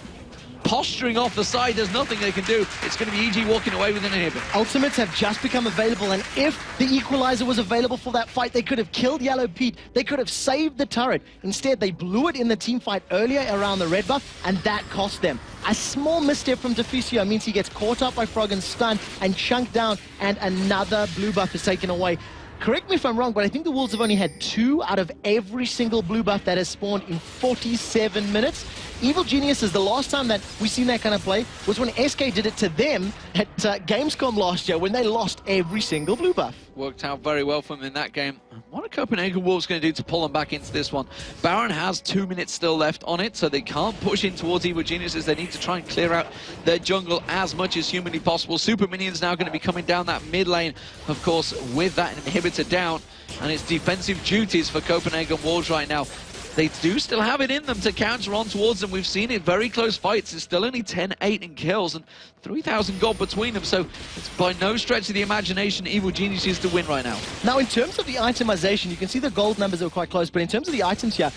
posturing off the side. There's nothing they can do. It's going to be EG walking away with an inhibitor. Ultimates have just become available, and if the Equalizer was available for that fight, they could have killed Yellow Pete. They could have saved the turret. Instead, they blew it in the team fight earlier around the red buff, and that cost them. A small misstep from Deficio means he gets caught up by Froggen's stun and chunked down, and another blue buff is taken away. Correct me if I'm wrong, but I think the Wolves have only had 2 out of every single blue buff that has spawned in 47 minutes. Evil Geniuses, the last time that we've seen that kind of play was when SK did it to them at Gamescom last year, when they lost every single blue buff. Worked out very well for them in that game. What are Copenhagen Wolves going to do to pull them back into this one? Baron has 2 minutes still left on it, so they can't push in towards Evil Geniuses. They need to try and clear out their jungle as much as humanly possible. Super Minions now going to be coming down that mid lane, of course, with that inhibitor down, and it's defensive duties for Copenhagen Wolves right now. They do still have it in them to counter on towards them. We've seen it, very close fights. It's still only 10-8 in kills and 3,000 gold between them. So it's by no stretch of the imagination Evil Geniuses to win right now. Now, in terms of the itemization, you can see the gold numbers are quite close. But in terms of the items here,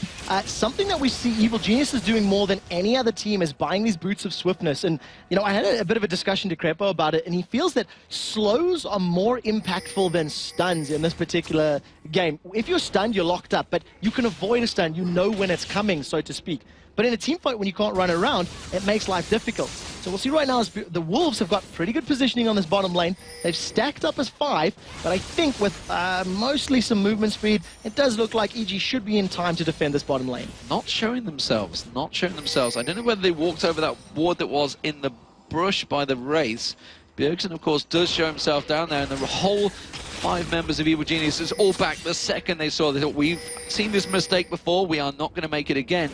something that we see Evil Geniuses doing more than any other team is buying these Boots of Swiftness. And, I had a bit of a discussion to Crepo about it, and he feels that slows are more impactful than stuns in this particular game. If you're stunned, you're locked up, but you can avoid a stun. You know when it's coming, so to speak. But in a team fight, when you can't run around, it makes life difficult. So we'll see right now, the Wolves have got pretty good positioning on this bottom lane. They've stacked up as 5, but I think with mostly some movement speed, it does look like EG should be in time to defend this bottom lane. Not showing themselves, not showing themselves. I don't know whether they walked over that ward that was in the brush by the Wraiths. Bjergsen, of course, does show himself down there, and the whole 5 members of Evil Geniuses all back the second they saw. They thought, we've seen this mistake before, we are not going to make it again.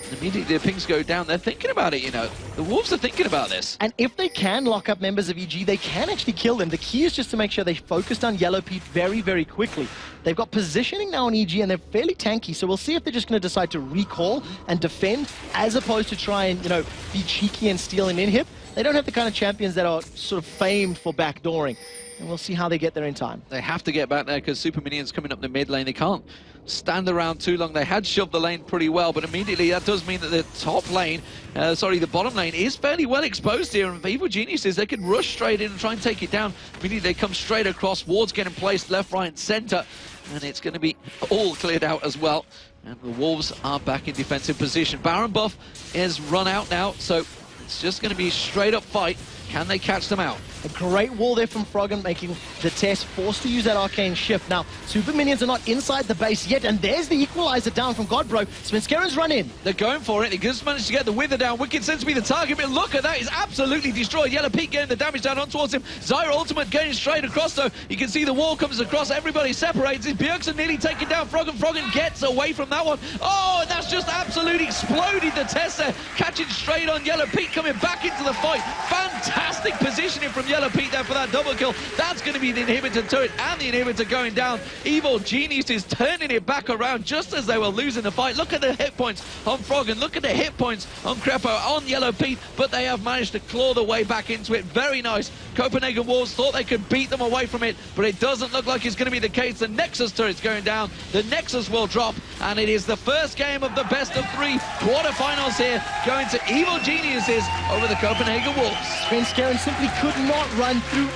And immediately the pings go down. They're thinking about it, you know. The Wolves are thinking about this. And if they can lock up members of EG, they can actually kill them. The key is just to make sure they focus on Yellow Pete very, very quickly. They've got positioning now on EG, and they're fairly tanky, so we'll see if they're just going to decide to recall and defend, as opposed to try and, you know, be cheeky and steal an inhib. They don't have the kind of champions that are sort of famed for backdooring. And we'll see how they get there in time. They have to get back there because Super Minions coming up the mid lane. They can't stand around too long. They had shoved the lane pretty well, but immediately that does mean that the top lane, the bottom lane is fairly well exposed here. And for Evil Geniuses, they could rush straight in and try and take it down. Immediately they come straight across. Wards getting placed left, right, and center. And it's going to be all cleared out as well. And the Wolves are back in defensive position. Baron buff is run out now, so it's just going to be a straight up fight. Can they catch them out? A great wall there from Froggen, making the test forced to use that arcane shift. Now, Super Minions are not inside the base yet, and there's the equalizer down from Godbro. Svenskerin's run in. They're going for it. They just managed to get the Wither down. Wicked seems to be the target, but look at that. He's absolutely destroyed. Yellow Pete getting the damage down on towards him. Zyra ultimate going straight across, though. You can see the wall comes across. Everybody separates. Bjergsen nearly taking down Froggen. Froggen gets away from that one. Oh, and that's just absolutely exploded the test there. Catching straight on Yellow Pete, coming back into the fight. Fantastic positioning from Yellow Pete there for that double kill. That's going to be the inhibitor turret and the inhibitor going down. Evil Genius is turning it back around just as they were losing the fight. Look at the hit points on Froggen. Look at the hit points on Crepo, on Yellow Pete, but they have managed to claw the way back into it. Very nice. Copenhagen Wolves thought they could beat them away from it, but it doesn't look like it's going to be the case. The Nexus turret's going down. The Nexus will drop, and it is the first game of the best of 3 quarterfinals here, going to Evil Geniuses over the Copenhagen Wolves. Svenskerin simply could not run through